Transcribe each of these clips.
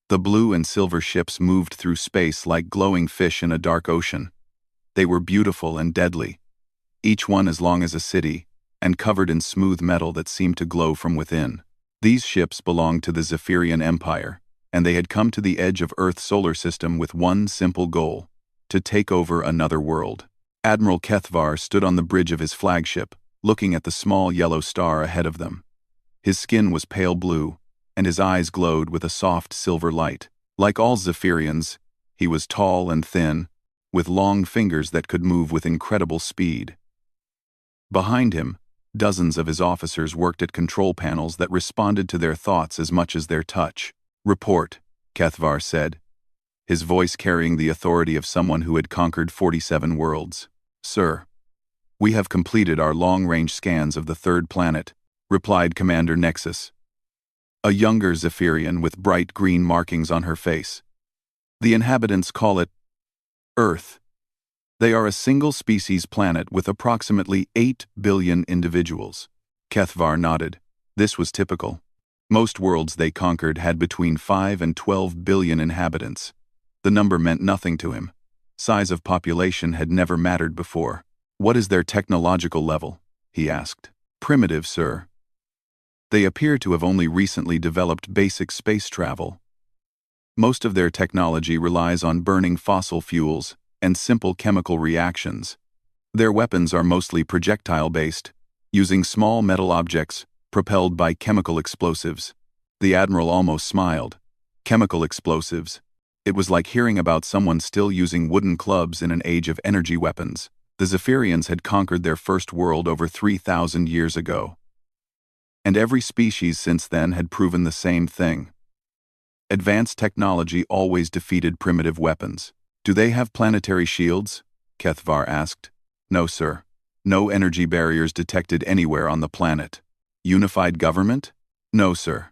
The blue and silver ships moved through space like glowing fish in a dark ocean. They were beautiful and deadly, each one as long as a city, and covered in smooth metal that seemed to glow from within. These ships belonged to the Zephyrian Empire, and they had come to the edge of Earth's solar system with one simple goal: to take over another world. Admiral Kethvar stood on the bridge of his flagship, looking at the small yellow star ahead of them. His skin was pale blue, and his eyes glowed with a soft silver light. Like all Zephyrians, he was tall and thin, with long fingers that could move with incredible speed. Behind him, dozens of his officers worked at control panels that responded to their thoughts as much as their touch. "Report," Kethvar said, his voice carrying the authority of someone who had conquered 47 worlds. "Sir, we have completed our long-range scans of the third planet," replied Commander Nexus, a younger Zephyrian with bright green markings on her face. "The inhabitants call it Earth. They are a single-species planet with approximately 8 billion individuals." Kethvar nodded. This was typical. Most worlds they conquered had between 5 and 12 billion inhabitants. The number meant nothing to him. Size of population had never mattered before. "What is their technological level?" he asked. "Primitive, sir. They appear to have only recently developed basic space travel. Most of their technology relies on burning fossil fuels and simple chemical reactions. Their weapons are mostly projectile-based, using small metal objects propelled by chemical explosives." The Admiral almost smiled. Chemical explosives. It was like hearing about someone still using wooden clubs in an age of energy weapons. The Zephyrians had conquered their first world over 3,000 years ago. And every species since then had proven the same thing. Advanced technology always defeated primitive weapons. "Do they have planetary shields?" Kethvar asked. "No, sir. No energy barriers detected anywhere on the planet." "Unified government?" "No, sir.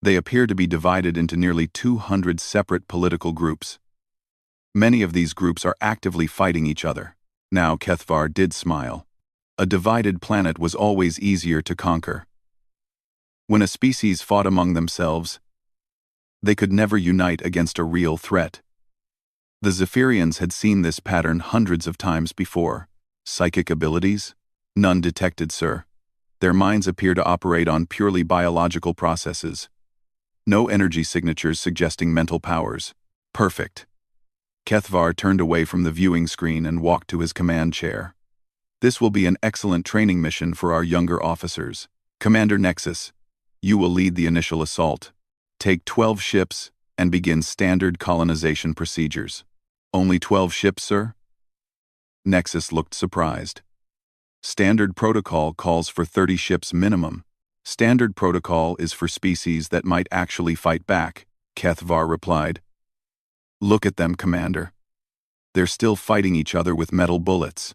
They appear to be divided into nearly 200 separate political groups. Many of these groups are actively fighting each other." Now Kethvar did smile. A divided planet was always easier to conquer. When a species fought among themselves, they could never unite against a real threat. The Zephyrians had seen this pattern hundreds of times before. "Psychic abilities?" "None detected, sir. Their minds appear to operate on purely biological processes. No energy signatures suggesting mental powers." "Perfect." Kethvar turned away from the viewing screen and walked to his command chair. "This will be an excellent training mission for our younger officers. Commander Nexus, you will lead the initial assault. Take 12 ships and begin standard colonization procedures." "Only 12 ships, sir?" Nexus looked surprised. "Standard protocol calls for 30 ships minimum. Standard protocol is for species that might actually fight back," Kethvar replied. "Look at them, Commander. They're still fighting each other with metal bullets.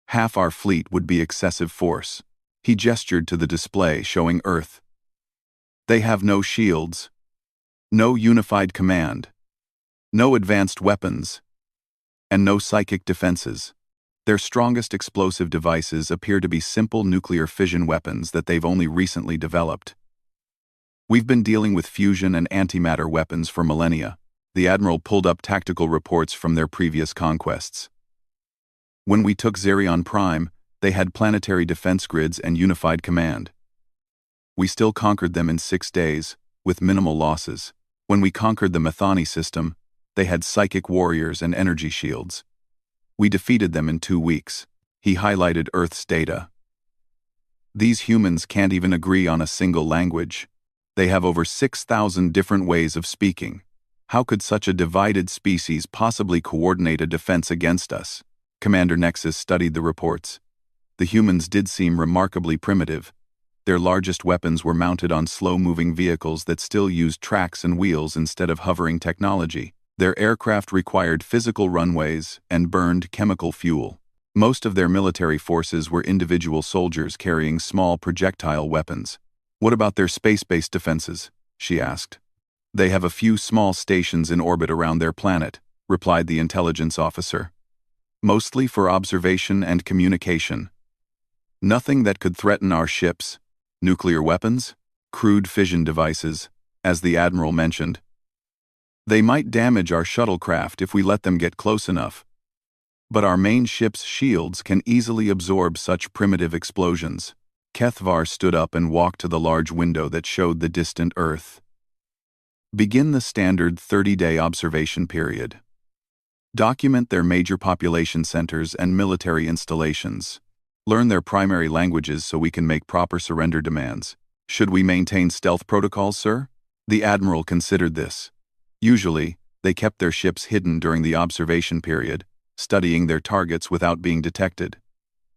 Half our fleet would be excessive force." He gestured to the display showing Earth. "They have no shields, no unified command, no advanced weapons, and no psychic defenses. Their strongest explosive devices appear to be simple nuclear fission weapons that they've only recently developed. We've been dealing with fusion and antimatter weapons for millennia." The Admiral pulled up tactical reports from their previous conquests. "When we took Zerion Prime, they had planetary defense grids and unified command. We still conquered them in 6 days, with minimal losses. When we conquered the Methani system, they had psychic warriors and energy shields. We defeated them in 2 weeks." He highlighted Earth's data. "These humans can't even agree on a single language. They have over 6,000 different ways of speaking. How could such a divided species possibly coordinate a defense against us?" Commander Nexus studied the reports. The humans did seem remarkably primitive. Their largest weapons were mounted on slow-moving vehicles that still used tracks and wheels instead of hovering technology. Their aircraft required physical runways and burned chemical fuel. Most of their military forces were individual soldiers carrying small projectile weapons. "What about their space-based defenses?" she asked. "They have a few small stations in orbit around their planet," replied the intelligence officer. "Mostly for observation and communication. Nothing that could threaten our ships. Nuclear weapons? Crude fission devices, as the Admiral mentioned, They might damage our shuttlecraft if we let them get close enough. But our main ship's shields can easily absorb such primitive explosions. Kethvar stood up and walked to the large window that showed the distant Earth. Begin the standard 30-day observation period. Document their major population centers and military installations. Learn their primary languages so we can make proper surrender demands. Should we maintain stealth protocols, sir? The Admiral considered this. Usually, they kept their ships hidden during the observation period, studying their targets without being detected.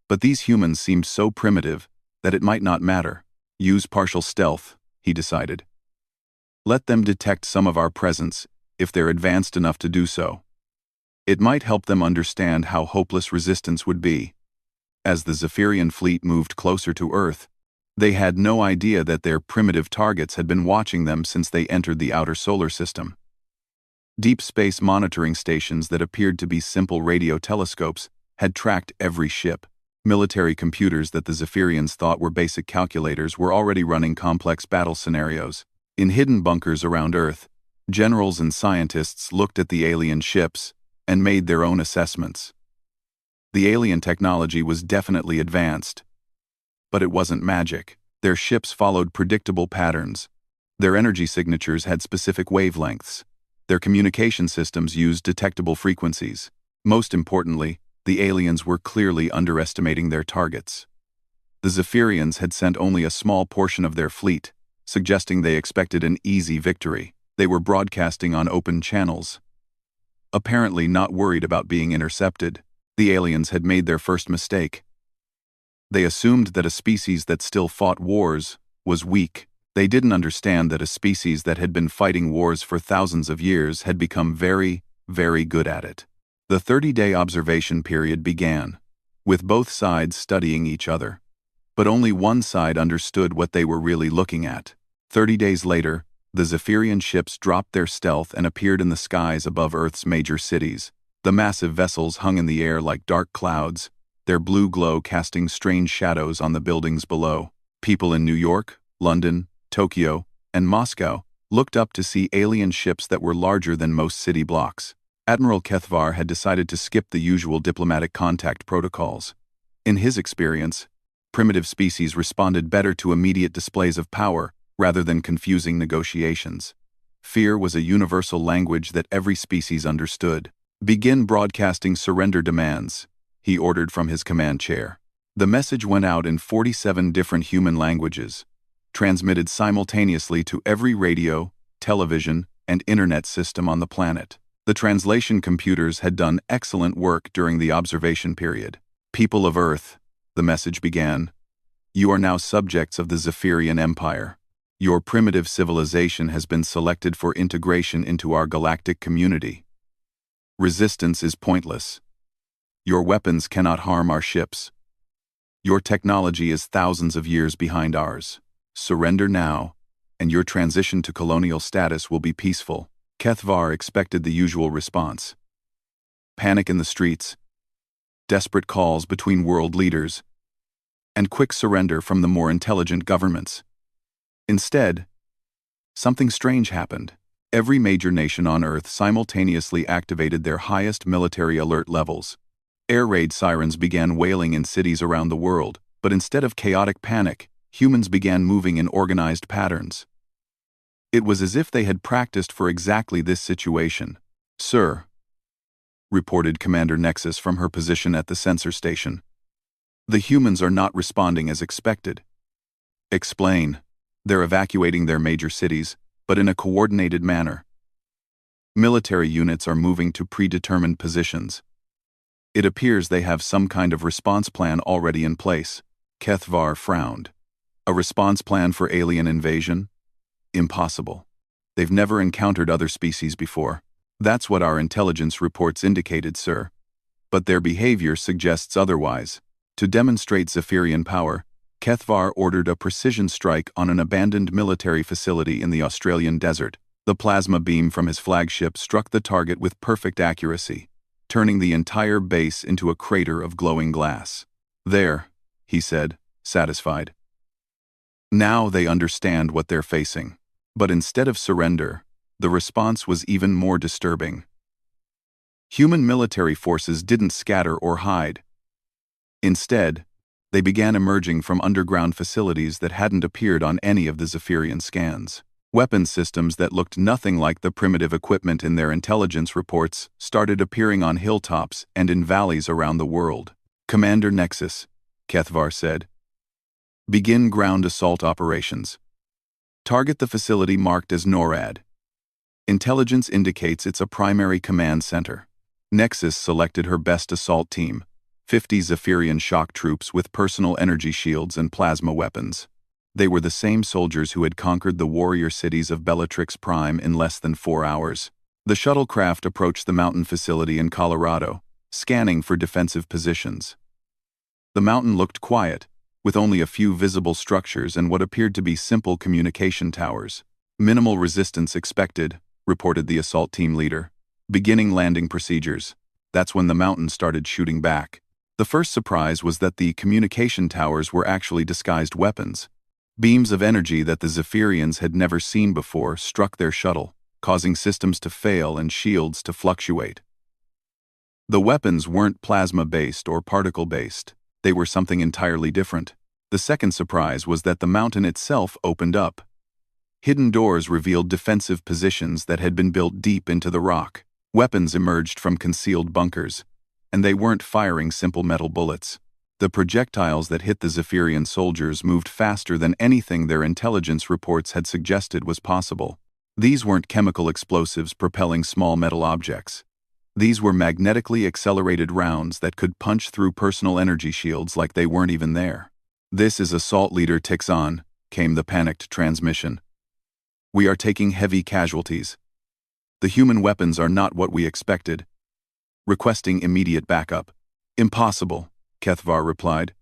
But these humans seemed so primitive that it might not matter. Use partial stealth, he decided. Let them detect some of our presence, if they're advanced enough to do so. It might help them understand how hopeless resistance would be. As the Zephyrian fleet moved closer to Earth, they had no idea that their primitive targets had been watching them since they entered the outer solar system. Deep space monitoring stations that appeared to be simple radio telescopes had tracked every ship. Military computers that the Zephyrians thought were basic calculators were already running complex battle scenarios. In hidden bunkers around Earth, generals and scientists looked at the alien ships and made their own assessments. The alien technology was definitely advanced. But it wasn't magic. Their ships followed predictable patterns. Their energy signatures had specific wavelengths. Their communication systems used detectable frequencies. Most importantly, the aliens were clearly underestimating their targets. The Zephyrians had sent only a small portion of their fleet, suggesting they expected an easy victory. They were broadcasting on open channels. Apparently not worried about being intercepted, the aliens had made their first mistake. They assumed that a species that still fought wars was weak. They didn't understand that a species that had been fighting wars for thousands of years had become very, very good at it. The 30-day observation period began, with both sides studying each other. But only one side understood what they were really looking at. 30 days later, the Zephyrian ships dropped their stealth and appeared in the skies above Earth's major cities. The massive vessels hung in the air like dark clouds, their blue glow casting strange shadows on the buildings below. People in New York, London, Tokyo, and Moscow looked up to see alien ships that were larger than most city blocks. Admiral Kethvar had decided to skip the usual diplomatic contact protocols. In his experience, primitive species responded better to immediate displays of power rather than confusing negotiations. Fear was a universal language that every species understood. Begin broadcasting surrender demands, he ordered from his command chair. The message went out in 47 different human languages, transmitted simultaneously to every radio, television, and internet system on the planet. The translation computers had done excellent work during the observation period. People of Earth, the message began, you are now subjects of the Zephyrian Empire. Your primitive civilization has been selected for integration into our galactic community. Resistance is pointless. Your weapons cannot harm our ships. Your technology is thousands of years behind ours. Surrender now, and your transition to colonial status will be peaceful. Kethvar expected the usual response. Panic in the streets, desperate calls between world leaders, and quick surrender from the more intelligent governments. Instead, something strange happened. Every major nation on Earth simultaneously activated their highest military alert levels. Air raid sirens began wailing in cities around the world, but instead of chaotic panic, humans began moving in organized patterns. It was as if they had practiced for exactly this situation. Sir, reported Commander Nexus from her position at the sensor station. The humans are not responding as expected. Explain. They're evacuating their major cities, but in a coordinated manner. Military units are moving to predetermined positions. It appears they have some kind of response plan already in place. Kethvar frowned. A response plan for alien invasion? Impossible. They've never encountered other species before. That's what our intelligence reports indicated, sir. But their behavior suggests otherwise. To demonstrate Zephyrian power, Kethvar ordered a precision strike on an abandoned military facility in the Australian desert. The plasma beam from his flagship struck the target with perfect accuracy, turning the entire base into a crater of glowing glass. There, he said, satisfied. Now they understand what they're facing. But instead of surrender, The response was even more disturbing. Human military forces didn't scatter or hide. Instead, they began emerging from underground facilities that hadn't appeared on any of the Zephyrian scans. Weapons systems that looked nothing like the primitive equipment in their intelligence reports started appearing on hilltops and in valleys around the world. "Commander Nexus," Kethvar said. "Begin ground assault operations. Target the facility marked as NORAD. Intelligence indicates it's a primary command center." Nexus selected her best assault team, 50 Zephyrian shock troops with personal energy shields and plasma weapons. They were the same soldiers who had conquered the warrior cities of Bellatrix Prime in less than 4 hours. The shuttlecraft approached the mountain facility in Colorado, scanning for defensive positions. The mountain looked quiet, with only a few visible structures and what appeared to be simple communication towers. "Minimal resistance expected," reported the assault team leader. "Beginning landing procedures." That's when the mountain started shooting back. The first surprise was that the communication towers were actually disguised weapons. Beams of energy that the Zephyrians had never seen before struck their shuttle, causing systems to fail and shields to fluctuate. The weapons weren't plasma-based or particle-based. They were something entirely different. The second surprise was that the mountain itself opened up. Hidden doors revealed defensive positions that had been built deep into the rock. Weapons emerged from concealed bunkers, and they weren't firing simple metal bullets. The projectiles that hit the Zephyrian soldiers moved faster than anything their intelligence reports had suggested was possible. These weren't chemical explosives propelling small metal objects. These were magnetically accelerated rounds that could punch through personal energy shields like they weren't even there. "This is Assault Leader Tixon," came the panicked transmission. "We are taking heavy casualties. The human weapons are not what we expected. Requesting immediate backup." "Impossible," Kethvar replied.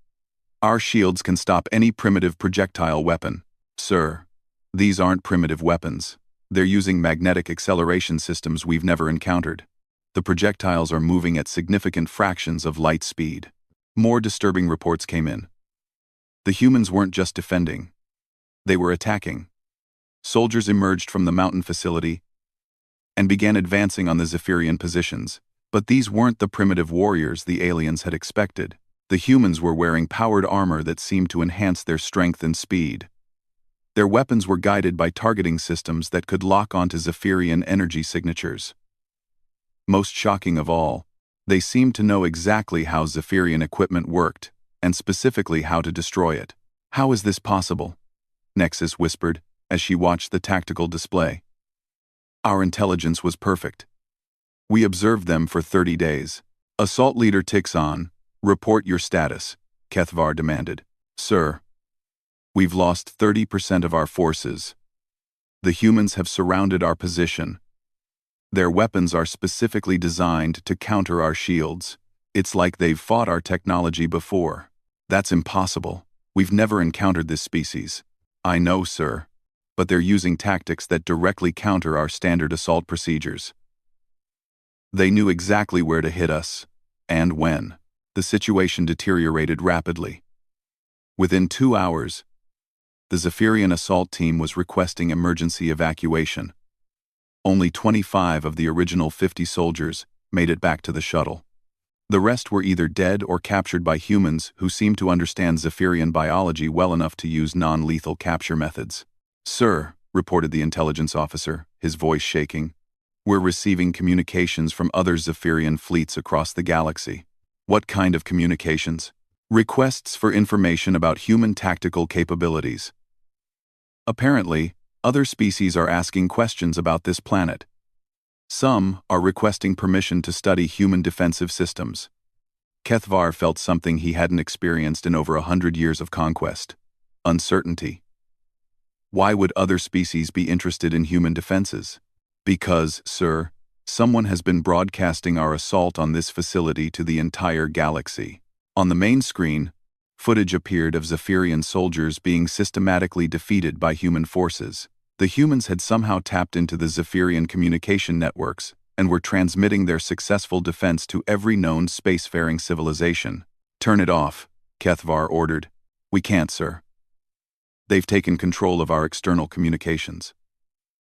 "Our shields can stop any primitive projectile weapon." "Sir, these aren't primitive weapons. They're using magnetic acceleration systems we've never encountered. The projectiles are moving at significant fractions of light speed." More disturbing reports came in. The humans weren't just defending. They were attacking. Soldiers emerged from the mountain facility and began advancing on the Zephyrian positions. But these weren't the primitive warriors the aliens had expected. The humans were wearing powered armor that seemed to enhance their strength and speed. Their weapons were guided by targeting systems that could lock onto Zephyrian energy signatures. Most shocking of all, they seemed to know exactly how Zephyrian equipment worked, and specifically how to destroy it. "How is this possible?" Nexus whispered as she watched the tactical display. "Our intelligence was perfect. We observed them for 30 days. Assault Leader Tixon, report your status," Kethvar demanded. "Sir, we've lost 30% of our forces. The humans have surrounded our position. Their weapons are specifically designed to counter our shields. It's like they've fought our technology before." "That's impossible. We've never encountered this species." "I know, sir, but they're using tactics that directly counter our standard assault procedures." They knew exactly where to hit us, and when. The situation deteriorated rapidly. Within 2 hours, the Zephyrian assault team was requesting emergency evacuation. Only 25 of the original 50 soldiers made it back to the shuttle. The rest were either dead or captured by humans who seemed to understand Zephyrian biology well enough to use non-lethal capture methods. "Sir," reported the intelligence officer, his voice shaking, "we're receiving communications from other Zephyrian fleets across the galaxy." "What kind of communications?" "Requests for information about human tactical capabilities. Apparently, other species are asking questions about this planet. Some are requesting permission to study human defensive systems." Kethvar felt something he hadn't experienced in over 100 years of conquest: uncertainty. Why would other species be interested in human defenses? "Because, sir, someone has been broadcasting our assault on this facility to the entire galaxy." On the main screen, footage appeared of Zephyrian soldiers being systematically defeated by human forces. The humans had somehow tapped into the Zephyrian communication networks and were transmitting their successful defense to every known spacefaring civilization. "Turn it off," Kethvar ordered. "We can't, sir. They've taken control of our external communications."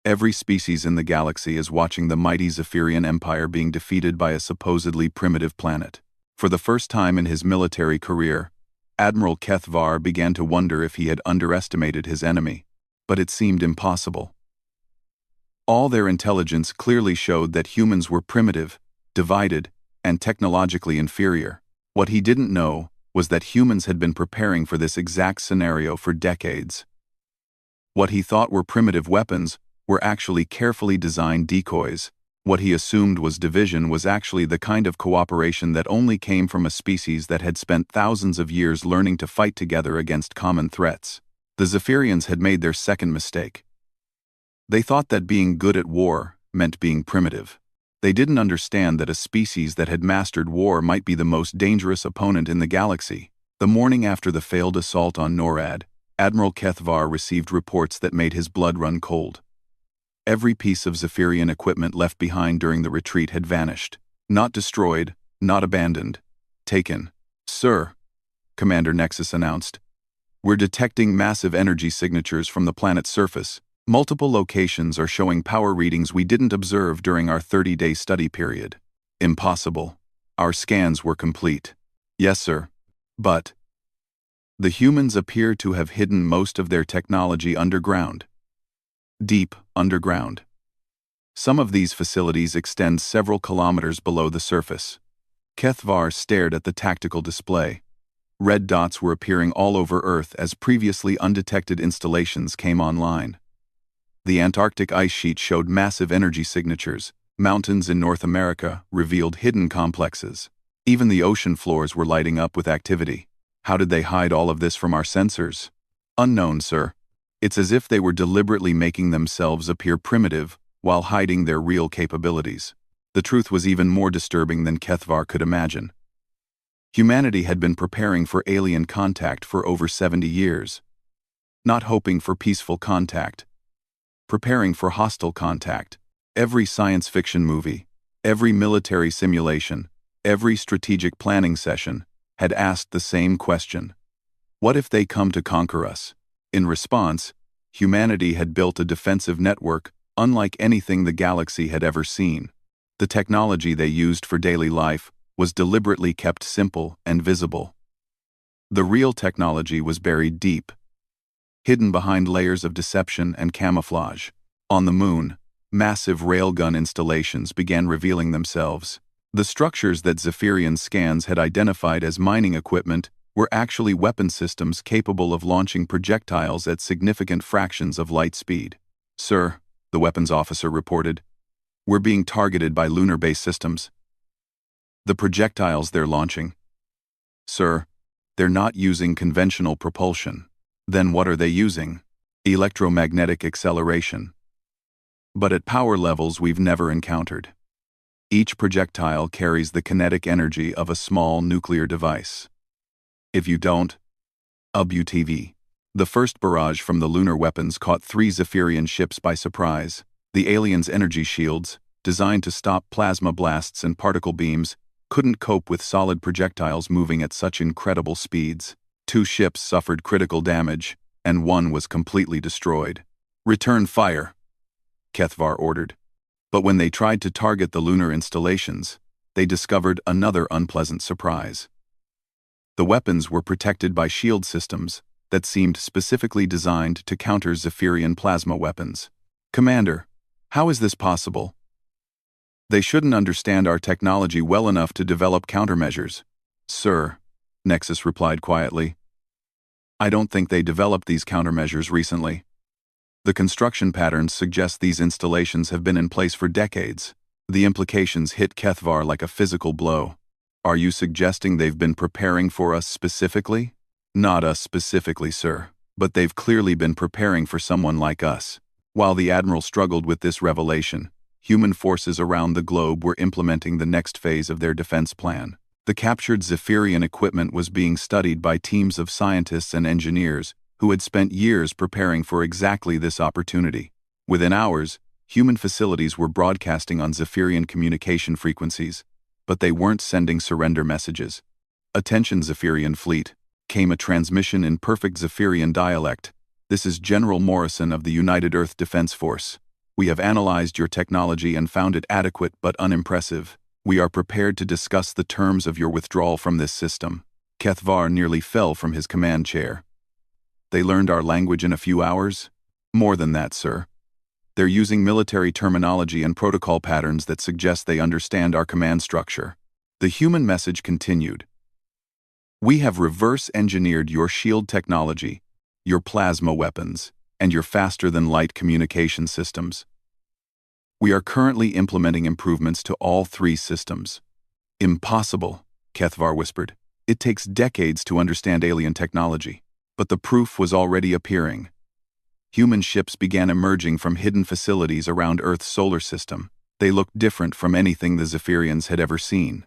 Every species in the galaxy is watching the mighty Zephyrian Empire being defeated by a supposedly primitive planet. For the first time in his military career, Admiral Keth Var began to wonder if he had underestimated his enemy, but it seemed impossible. All their intelligence clearly showed that humans were primitive, divided, and technologically inferior. What he didn't know was that humans had been preparing for this exact scenario for decades. What he thought were primitive weapons were actually carefully designed decoys. What he assumed was division was actually the kind of cooperation that only came from a species that had spent thousands of years learning to fight together against common threats. The Zephyrians had made their second mistake. They thought that being good at war meant being primitive. They didn't understand that a species that had mastered war might be the most dangerous opponent in the galaxy. The morning after the failed assault on NORAD, Admiral Keth Var received reports that made his blood run cold. Every piece of Zephyrian equipment left behind during the retreat had vanished. Not destroyed, not abandoned. Taken. "Sir," Commander Nexus announced, "we're detecting massive energy signatures from the planet's surface. Multiple locations are showing power readings we didn't observe during our 30-day study period." "Impossible. Our scans were complete." "Yes, sir. But the humans appear to have hidden most of their technology underground. Deep underground. Some of these facilities extend several kilometers below the surface." Keth Var stared at the tactical display. Red dots were appearing all over Earth as previously undetected installations came online. The Antarctic ice sheet showed massive energy signatures. Mountains in North America revealed hidden complexes. Even the ocean floors were lighting up with activity. How did they hide all of this from our sensors? "Unknown, sir. It's as if they were deliberately making themselves appear primitive while hiding their real capabilities." The truth was even more disturbing than Keth Var could imagine. Humanity had been preparing for alien contact for over 70 years. Not hoping for peaceful contact. Preparing for hostile contact. Every science fiction movie, every military simulation, every strategic planning session had asked the same question. What if they come to conquer us? In response, humanity had built a defensive network unlike anything the galaxy had ever seen. The technology they used for daily life was deliberately kept simple and visible. The real technology was buried deep, hidden behind layers of deception and camouflage. On the moon, massive railgun installations began revealing themselves. The structures that Zephyrian scans had identified as mining equipment were actually weapon systems capable of launching projectiles at significant fractions of light speed. "Sir," the weapons officer reported, "we're being targeted by lunar-based systems. The projectiles they're launching." "Sir, they're not using conventional propulsion." "Then what are they using?" "Electromagnetic acceleration. But at power levels we've never encountered. Each projectile carries the kinetic energy of a small nuclear device. If you don't, UBTV." The first barrage from the lunar weapons caught 3 Zephyrian ships by surprise. The aliens' energy shields, designed to stop plasma blasts and particle beams, couldn't cope with solid projectiles moving at such incredible speeds. 2 ships suffered critical damage, and 1 was completely destroyed. "Return fire," Keth Var ordered. But when they tried to target the lunar installations, they discovered another unpleasant surprise. The weapons were protected by shield systems that seemed specifically designed to counter Zephyrian plasma weapons. "Commander, how is this possible?" "They shouldn't understand our technology well enough to develop countermeasures." "Sir," Nexus replied quietly, "I don't think they developed these countermeasures recently. The construction patterns suggest these installations have been in place for decades." The implications hit Keth Var like a physical blow. "Are you suggesting they've been preparing for us specifically?" "Not us specifically, sir, but they've clearly been preparing for someone like us." While the Admiral struggled with this revelation, human forces around the globe were implementing the next phase of their defense plan. The captured Zephyrian equipment was being studied by teams of scientists and engineers who had spent years preparing for exactly this opportunity. Within hours, human facilities were broadcasting on Zephyrian communication frequencies, but they weren't sending surrender messages. "Attention, Zephyrian fleet," came a transmission in perfect Zephyrian dialect. "This is General Morrison of the United Earth Defense Force. We have analyzed your technology and found it adequate but unimpressive. We are prepared to discuss the terms of your withdrawal from this system. Kethvar nearly fell from his command chair. They learned our language in a few hours? More than that, sir. They're using military terminology and protocol patterns that suggest they understand our command structure. The human message continued. We have reverse-engineered your shield technology, your plasma weapons, and your faster-than-light communication systems. We are currently implementing improvements to all 3 systems. Impossible, Kethvar whispered. It takes decades to understand alien technology. But the proof was already appearing. Human ships began emerging from hidden facilities around Earth's solar system. They looked different from anything the Zephyrians had ever seen.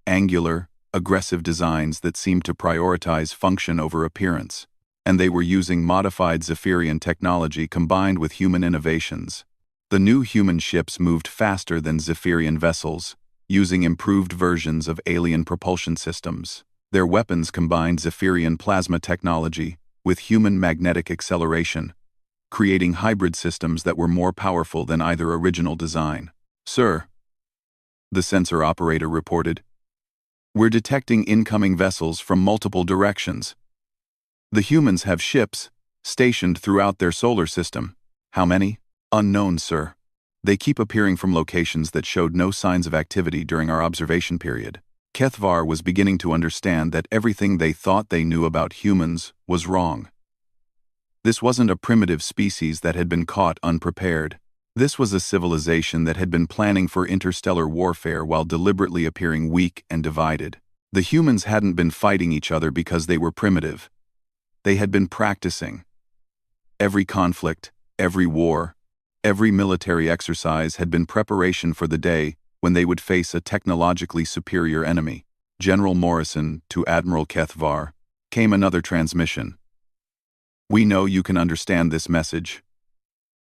Angular, aggressive designs that seemed to prioritize function over appearance. And they were using modified Zephyrian technology combined with human innovations. The new human ships moved faster than Zephyrian vessels, using improved versions of alien propulsion systems. Their weapons combined Zephyrian plasma technology with human magnetic acceleration, creating hybrid systems that were more powerful than either original design. Sir, the sensor operator reported, we're detecting incoming vessels from multiple directions. The humans have ships stationed throughout their solar system. How many? Unknown, sir. They keep appearing from locations that showed no signs of activity during our observation period. Kethvar was beginning to understand that everything they thought they knew about humans was wrong. This wasn't a primitive species that had been caught unprepared. This was a civilization that had been planning for interstellar warfare while deliberately appearing weak and divided. The humans hadn't been fighting each other because they were primitive. They had been practicing. Every conflict, every war, every military exercise had been preparation for the day when they would face a technologically superior enemy. General Morrison to Admiral Kethvar came another transmission. We know you can understand this message.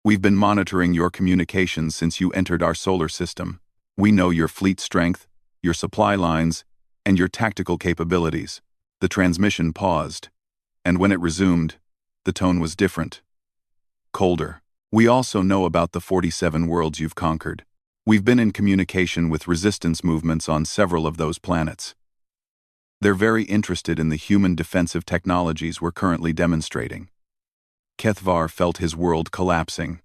We've been monitoring your communications since you entered our solar system. We know your fleet strength, your supply lines, and your tactical capabilities. The transmission paused, and when it resumed, the tone was different. Colder. We also know about the 47 worlds you've conquered. We've been in communication with resistance movements on several of those planets. They're very interested in the human defensive technologies we're currently demonstrating. Kethvar felt his world collapsing.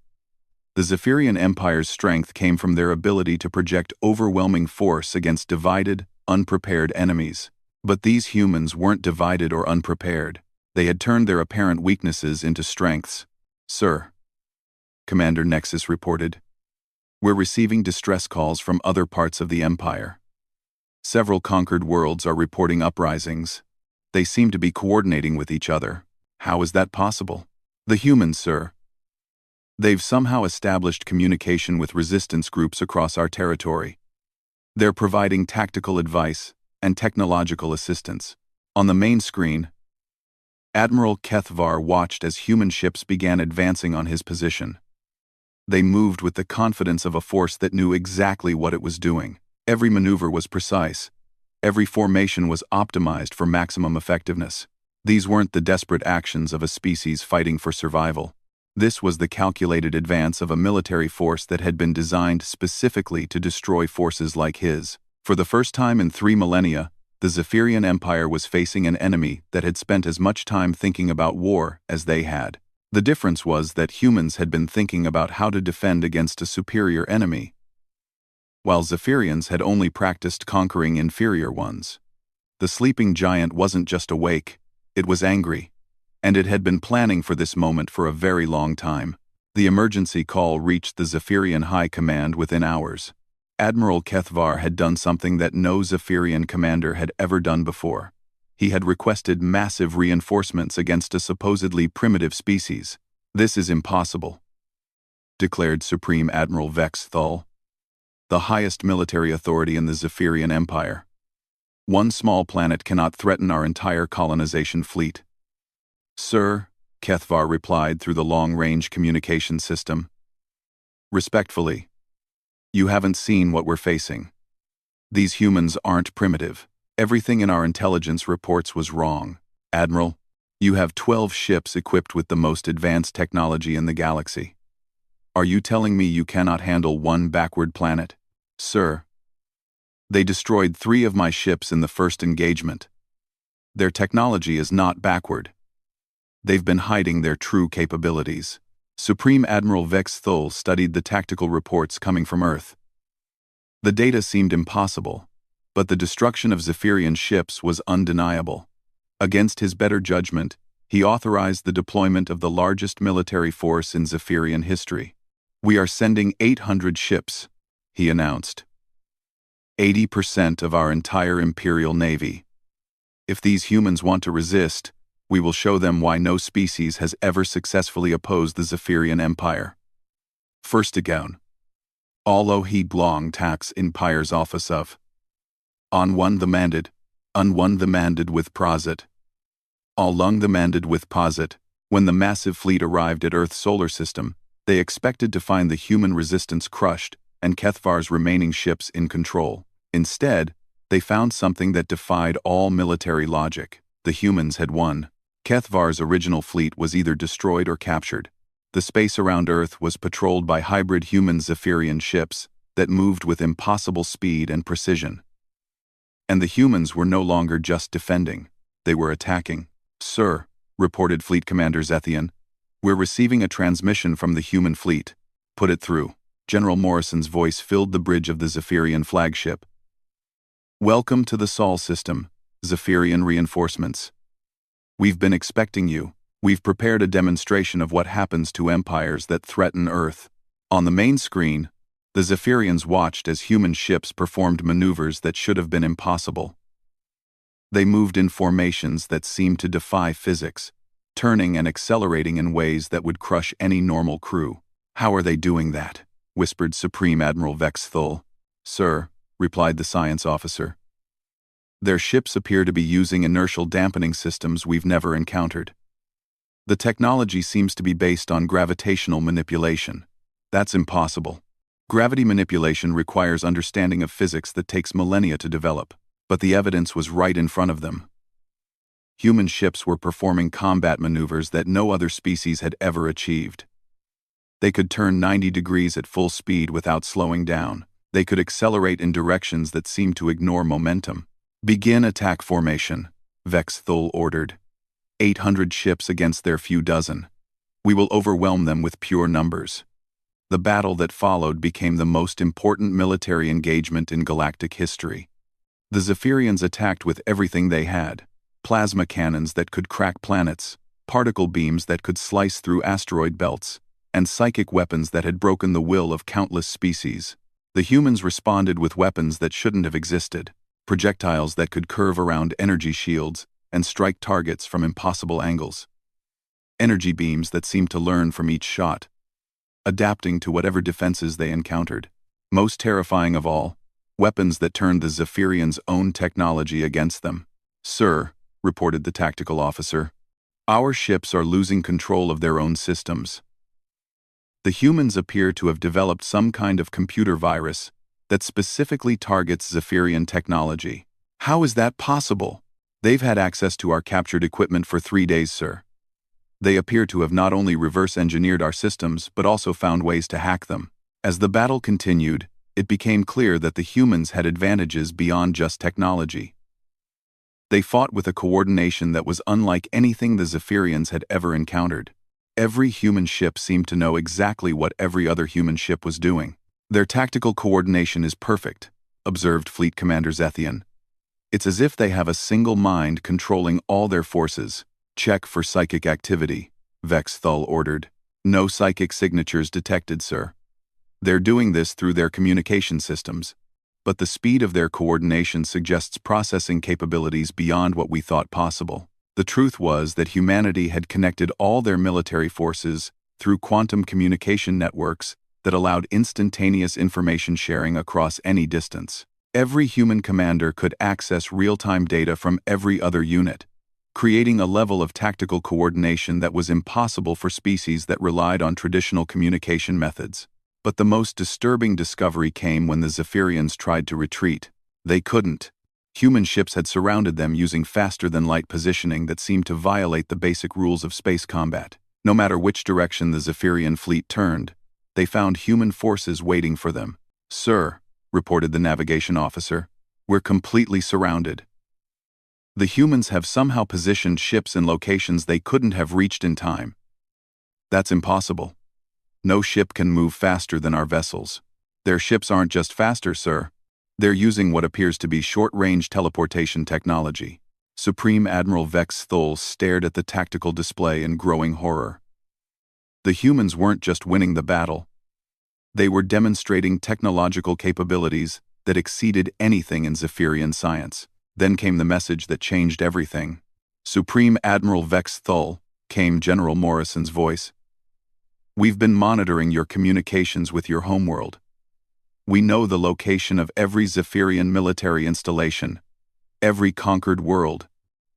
The Zephyrian Empire's strength came from their ability to project overwhelming force against divided, unprepared enemies. But these humans weren't divided or unprepared. They had turned their apparent weaknesses into strengths. Sir, Commander Nexus reported, we're receiving distress calls from other parts of the Empire. Several conquered worlds are reporting uprisings. They seem to be coordinating with each other. How is that possible? The humans, sir. They've somehow established communication with resistance groups across our territory. They're providing tactical advice and technological assistance. On the main screen, Admiral Kethvar watched as human ships began advancing on his position. They moved with the confidence of a force that knew exactly what it was doing. Every maneuver was precise. Every formation was optimized for maximum effectiveness. These weren't the desperate actions of a species fighting for survival. This was the calculated advance of a military force that had been designed specifically to destroy forces like his. For the first time in 3 millennia, the Zephyrian Empire was facing an enemy that had spent as much time thinking about war as they had. The difference was that humans had been thinking about how to defend against a superior enemy, while Zephyrians had only practiced conquering inferior ones. The sleeping giant wasn't just awake, it was angry, and it had been planning for this moment for a very long time. The emergency call reached the Zephyrian High Command within hours. Admiral Kethvar had done something that no Zephyrian commander had ever done before. He had requested massive reinforcements against a supposedly primitive species. This is impossible, declared Supreme Admiral Vex Thul, the highest military authority in the Zephyrian Empire. One small planet cannot threaten our entire colonization fleet. Sir, Kethvar replied through the long-range communication system. Respectfully, you haven't seen what we're facing. These humans aren't primitive. Everything in our intelligence reports was wrong. Admiral, you have 12 ships equipped with the most advanced technology in the galaxy. Are you telling me you cannot handle one backward planet? Sir, they destroyed 3 of my ships in the first engagement. Their technology is not backward. They've been hiding their true capabilities. Supreme Admiral Vex Thul studied the tactical reports coming from Earth. The data seemed impossible, but the destruction of Zephyrian ships was undeniable. Against his better judgment, he authorized the deployment of the largest military force in Zephyrian history. We are sending 800 ships, he announced. 80% of our entire Imperial Navy. If these humans want to resist, we will show them why no species has ever successfully opposed the Zephyrian Empire. Firstigaun. Allo he glong tax Empire's office of. On one the manded, on one the manded with prosit. All lung the manded with posit. When the massive fleet arrived at Earth's solar system, they expected to find the human resistance crushed and Kethvar's remaining ships in control. Instead, they found something that defied all military logic. The humans had won. Kethvar's original fleet was either destroyed or captured. The space around Earth was patrolled by hybrid human Zephyrian ships that moved with impossible speed and precision. And the humans were no longer just defending, they were attacking. Sir, reported Fleet Commander Zethian, we're receiving a transmission from the human fleet. Put it through. General Morrison's voice filled the bridge of the Zephyrian flagship. Welcome to the Sol system, Zephyrian reinforcements. We've been expecting you. We've prepared a demonstration of what happens to empires that threaten Earth. On the main screen, the Zephyrians watched as human ships performed maneuvers that should have been impossible. They moved in formations that seemed to defy physics, turning and accelerating in ways that would crush any normal crew. How are they doing that? Whispered Supreme Admiral Vex Thul. Sir, replied the science officer. Their ships appear to be using inertial dampening systems we've never encountered. The technology seems to be based on gravitational manipulation. That's impossible. Gravity manipulation requires understanding of physics that takes millennia to develop, but the evidence was right in front of them. Human ships were performing combat maneuvers that no other species had ever achieved. They could turn 90 degrees at full speed without slowing down. They could accelerate in directions that seemed to ignore momentum. Begin attack formation, Vex Thul ordered. 800 ships against their few dozen. We will overwhelm them with pure numbers. The battle that followed became the most important military engagement in galactic history. The Zephyrians attacked with everything they had. Plasma cannons that could crack planets, particle beams that could slice through asteroid belts, and psychic weapons that had broken the will of countless species. The humans responded with weapons that shouldn't have existed, projectiles that could curve around energy shields and strike targets from impossible angles. Energy beams that seemed to learn from each shot, adapting to whatever defenses they encountered. Most terrifying of all, weapons that turned the Zephyrians' own technology against them. Sir, reported the tactical officer, our ships are losing control of their own systems. The humans appear to have developed some kind of computer virus that specifically targets Zephyrian technology. How is that possible? They've had access to our captured equipment for 3 days, sir. They appear to have not only reverse-engineered our systems, but also found ways to hack them. As the battle continued, it became clear that the humans had advantages beyond just technology. They fought with a coordination that was unlike anything the Zephyrians had ever encountered. Every human ship seemed to know exactly what every other human ship was doing. Their tactical coordination is perfect, observed Fleet Commander Zethian. It's as if they have a single mind controlling all their forces. Check for psychic activity, Vex Thul ordered. No psychic signatures detected, sir. They're doing this through their communication systems, but the speed of their coordination suggests processing capabilities beyond what we thought possible. The truth was that humanity had connected all their military forces through quantum communication networks that allowed instantaneous information sharing across any distance. Every human commander could access real-time data from every other unit, creating a level of tactical coordination that was impossible for species that relied on traditional communication methods. But the most disturbing discovery came when the Zephyrians tried to retreat. They couldn't. Human ships had surrounded them using faster-than-light positioning that seemed to violate the basic rules of space combat. No matter which direction the Zephyrian fleet turned, They found human forces waiting for them. "Sir," reported the navigation officer, "we're completely surrounded. The humans have somehow positioned ships in locations they couldn't have reached in time." "That's impossible. No ship can move faster than our vessels." "Their ships aren't just faster, sir. They're using what appears to be short-range teleportation technology." Supreme Admiral Vex Thol stared at the tactical display in growing horror. The humans weren't just winning the battle. They were demonstrating technological capabilities that exceeded anything in Zephyrian science. Then came the message that changed everything. "Supreme Admiral Vex Thol," came General Morrison's voice. "We've been monitoring your communications with your homeworld. We know the location of every Zephyrian military installation, every conquered world,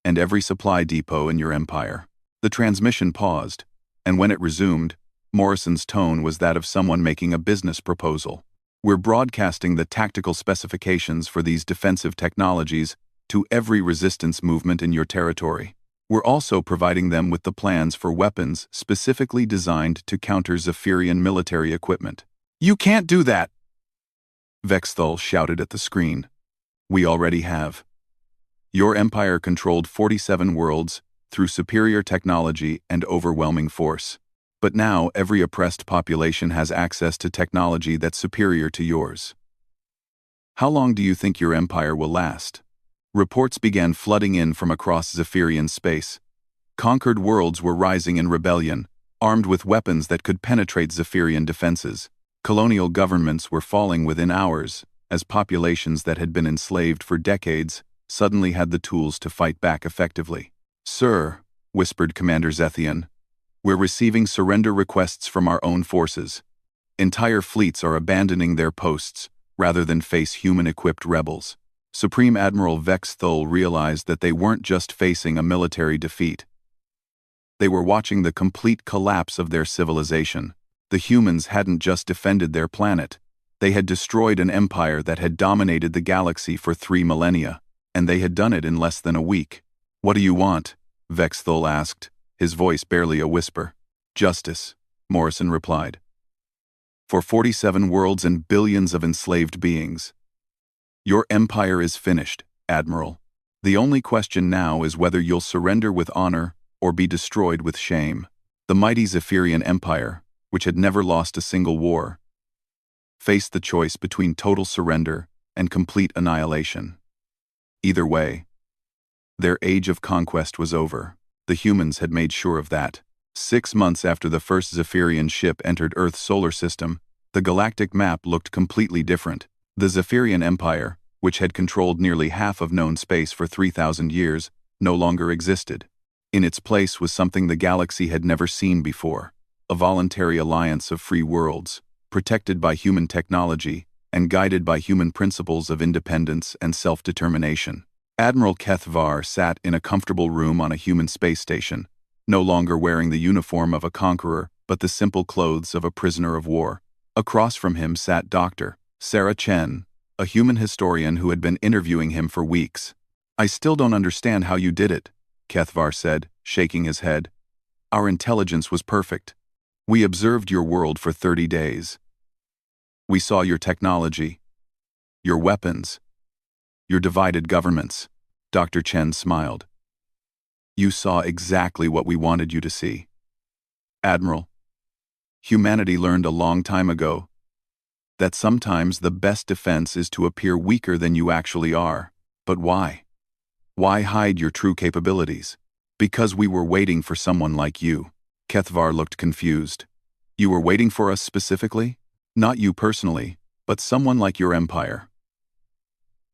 and every supply depot in your empire." The transmission paused, and when it resumed, Morrison's tone was that of someone making a business proposal. "We're broadcasting the tactical specifications for these defensive technologies to every resistance movement in your territory. We're also providing them with the plans for weapons specifically designed to counter Zephyrian military equipment." "You can't do that!" Vexthul shouted at the screen. "We already have. Your empire controlled 47 worlds through superior technology and overwhelming force. But now every oppressed population has access to technology that's superior to yours. How long do you think your empire will last?" Reports began flooding in from across Zephyrian space. Conquered worlds were rising in rebellion, armed with weapons that could penetrate Zephyrian defenses. Colonial governments were falling within hours, as populations that had been enslaved for decades suddenly had the tools to fight back effectively. "Sir," whispered Commander Zethian, "we're receiving surrender requests from our own forces. Entire fleets are abandoning their posts, rather than face human-equipped rebels." Supreme Admiral Vex Thol realized that they weren't just facing a military defeat. They were watching the complete collapse of their civilization. The humans hadn't just defended their planet. They had destroyed an empire that had dominated the galaxy for 3 millennia, and they had done it in less than a week. "What do you want?" Vex Thol asked, his voice barely a whisper. "Justice," Morrison replied. "For 47 worlds and billions of enslaved beings. Your empire is finished, Admiral. The only question now is whether you'll surrender with honor or be destroyed with shame." The mighty Zephyrian Empire, which had never lost a single war, faced the choice between total surrender and complete annihilation. Either way, their age of conquest was over. The humans had made sure of that. 6 months after the first Zephyrian ship entered Earth's solar system, the galactic map looked completely different. The Zephyrian Empire, which had controlled nearly half of known space for 3,000 years, no longer existed. In its place was something the galaxy had never seen before: a voluntary alliance of free worlds, protected by human technology and guided by human principles of independence and self-determination. Admiral Kethvar sat in a comfortable room on a human space station, no longer wearing the uniform of a conqueror but the simple clothes of a prisoner of war. Across from him sat Dr. Sarah Chen, a human historian who had been interviewing him for weeks. "I still don't understand how you did it," Kethvar said, shaking his head. "Our intelligence was perfect. We observed your world for 30 days. We saw your technology, your weapons, your divided governments." Dr. Chen smiled. "You saw exactly what we wanted you to see. Admiral, humanity learned a long time ago that sometimes the best defense is to appear weaker than you actually are. But why? Why hide your true capabilities?" "Because we were waiting for someone like you." Kethvar looked confused. "You were waiting for us specifically? Not you personally, but someone like your empire."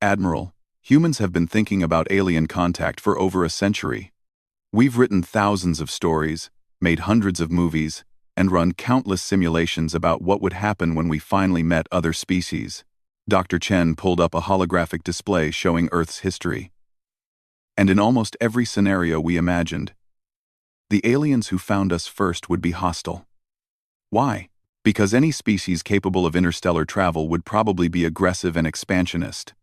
"Admiral, humans have been thinking about alien contact for over a century. We've written thousands of stories, made hundreds of movies, and run countless simulations about what would happen when we finally met other species." Dr. Chen pulled up a holographic display showing Earth's history. "And in almost every scenario we imagined, the aliens who found us first would be hostile. Why? Because any species capable of interstellar travel would probably be aggressive and expansionist.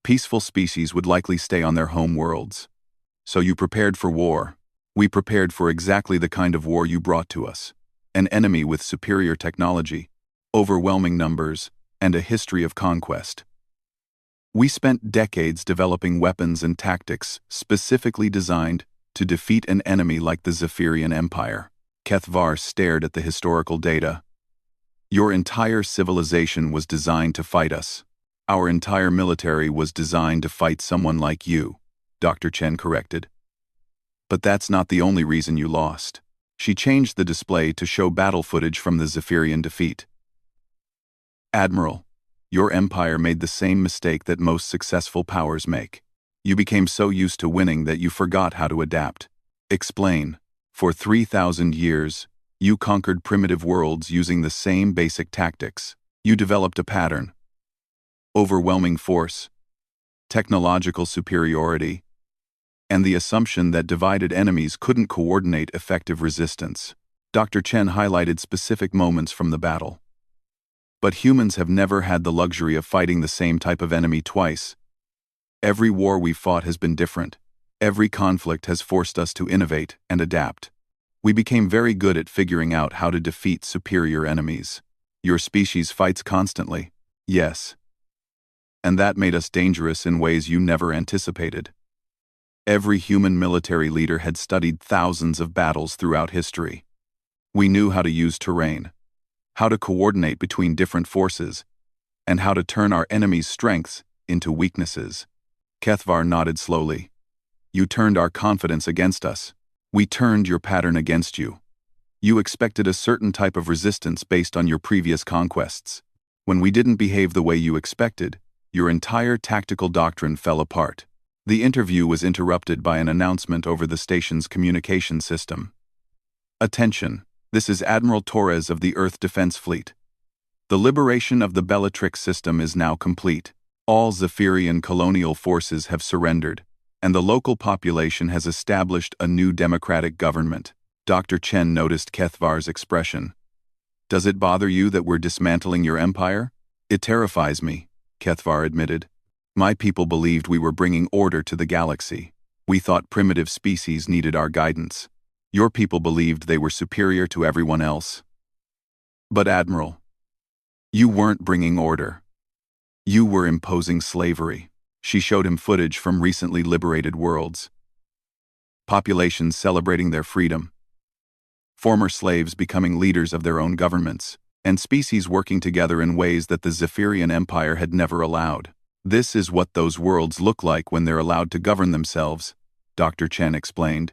Peaceful species would likely stay on their home worlds. So you prepared for war. We prepared for exactly the kind of war you brought to us. an enemy with superior technology, overwhelming numbers, and a history of conquest. We spent decades developing weapons and tactics specifically designed to defeat an enemy like the Zephyrian Empire. Kethvar stared at the historical data. Your entire civilization was designed to fight us. Our entire military was designed to fight someone like you, Dr. Chen corrected. But that's not the only reason you lost. She changed the display to show battle footage from the Zephyrian defeat. Admiral, your empire made the same mistake that most successful powers make. You became so used to winning that you forgot how to adapt. Explain. For 3,000 years, you conquered primitive worlds using the same basic tactics. You developed a pattern. Overwhelming force, technological superiority, and the assumption that divided enemies couldn't coordinate effective resistance. Dr. Chen highlighted specific moments from the battle. But humans have never had the luxury of fighting the same type of enemy twice. Every war we've fought has been different. Every conflict has forced us to innovate and adapt. We became very good at figuring out how to defeat superior enemies. Your species fights constantly. Yes. And that made us dangerous in ways you never anticipated. Every human military leader had studied thousands of battles throughout history. We knew how to use terrain, how to coordinate between different forces, and how to turn our enemies' strengths into weaknesses. Kethvar nodded slowly. You turned our confidence against us. We turned your pattern against you. You expected a certain type of resistance based on your previous conquests. When we didn't behave the way you expected, your entire tactical doctrine fell apart. The interview was interrupted by an announcement over the station's communication system. Attention, this is Admiral Torres of the Earth Defense Fleet. The liberation of the Bellatrix system is now complete. All Zephyrian colonial forces have surrendered, and the local population has established a new democratic government. Dr. Chen noticed Kethvar's expression. Does it bother you that we're dismantling your empire? It terrifies me, Kethvar admitted. My people believed we were bringing order to the galaxy. We thought primitive species needed our guidance. Your people believed they were superior to everyone else. But Admiral, you weren't bringing order. You were imposing slavery. She showed him footage from recently liberated worlds. Populations celebrating their freedom. Former slaves becoming leaders of their own governments, and species working together in ways that the Zephyrian Empire had never allowed. This is what those worlds look like when they're allowed to govern themselves, Dr. Chen explained.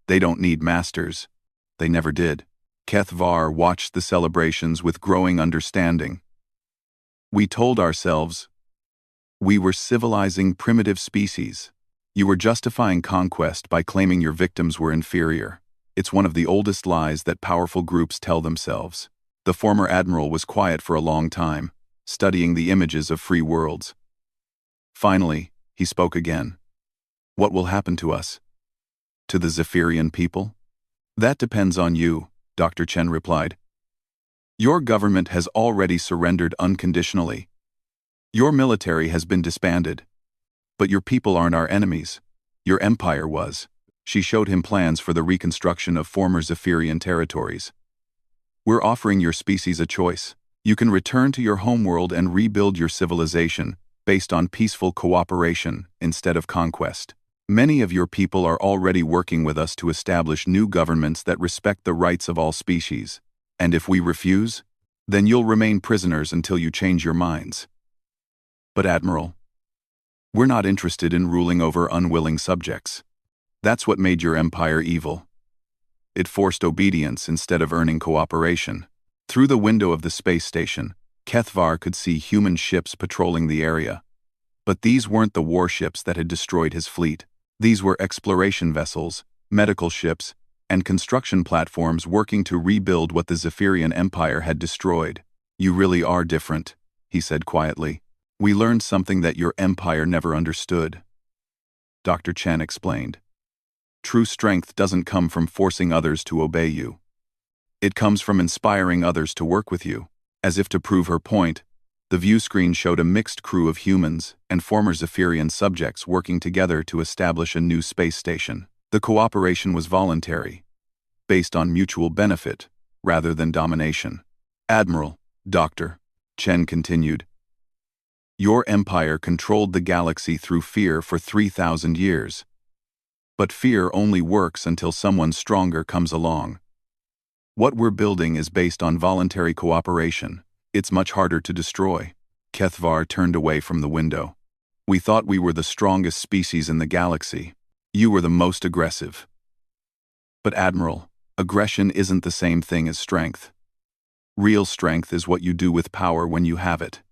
They don't need masters. They never did. Kethvar watched the celebrations with growing understanding. We told ourselves, we were civilizing primitive species. You were justifying conquest by claiming your victims were inferior. It's one of the oldest lies that powerful groups tell themselves. The former admiral was quiet for a long time, studying the images of free worlds. Finally, he spoke again. What will happen to us? To the Zephyrian people? That depends on you, Dr. Chen replied. Your government has already surrendered unconditionally. Your military has been disbanded. But your people aren't our enemies. Your empire was. She showed him plans for the reconstruction of former Zephyrian territories. We're offering your species a choice. You can return to your homeworld and rebuild your civilization, based on peaceful cooperation instead of conquest. Many of your people are already working with us to establish new governments that respect the rights of all species. And if we refuse, then you'll remain prisoners until you change your minds. But Admiral, we're not interested in ruling over unwilling subjects. That's what made your empire evil. It forced obedience instead of earning cooperation. Through the window of the space station, Kethvar could see human ships patrolling the area. But these weren't the warships that had destroyed his fleet. These were exploration vessels, medical ships, and construction platforms working to rebuild what the Zephyrian Empire had destroyed. You really are different, he said quietly. We learned something that your empire never understood. Dr. Chen explained. True strength doesn't come from forcing others to obey you. It comes from inspiring others to work with you. As if to prove her point, the view screen showed a mixed crew of humans and former Zephyrian subjects working together to establish a new space station. The cooperation was voluntary, based on mutual benefit, rather than domination. Admiral, Dr. Chen continued, your empire controlled the galaxy through fear for 3,000 years. But fear only works until someone stronger comes along. What we're building is based on voluntary cooperation. It's much harder to destroy. Kethvar turned away from the window. We thought we were the strongest species in the galaxy. You were the most aggressive. But Admiral, aggression isn't the same thing as strength. Real strength is what you do with power when you have it.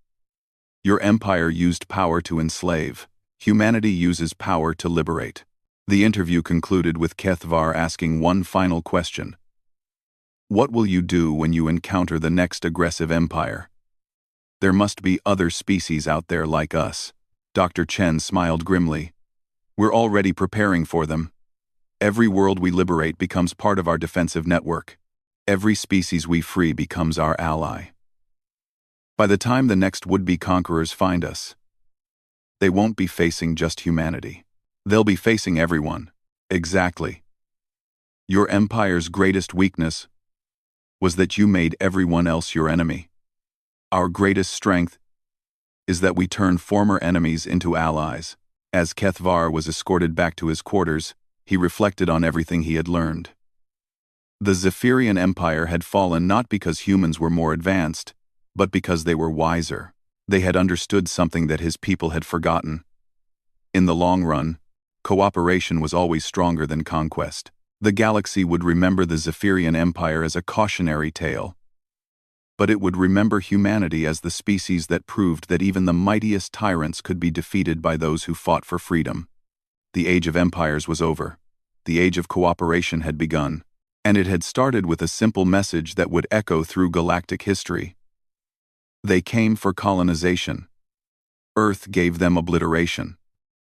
Your empire used power to enslave. Humanity uses power to liberate. The interview concluded with Kethvar asking one final question. What will you do when you encounter the next aggressive empire? There must be other species out there like us. Dr. Chen smiled grimly. We're already preparing for them. Every world we liberate becomes part of our defensive network. Every species we free becomes our ally. By the time the next would-be conquerors find us, they won't be facing just humanity. They'll be facing everyone. Exactly. Your empire's greatest weakness was that you made everyone else your enemy. Our greatest strength is that we turn former enemies into allies. As Kethvar was escorted back to his quarters, he reflected on everything he had learned. The Zephyrian Empire had fallen not because humans were more advanced, but because they were wiser. They had understood something that his people had forgotten. In the long run, cooperation was always stronger than conquest. The galaxy would remember the Zephyrian Empire as a cautionary tale, but it would remember humanity as the species that proved that even the mightiest tyrants could be defeated by those who fought for freedom. The age of empires was over. The age of cooperation had begun, and it had started with a simple message that would echo through galactic history. They came for colonization. Earth gave them obliteration.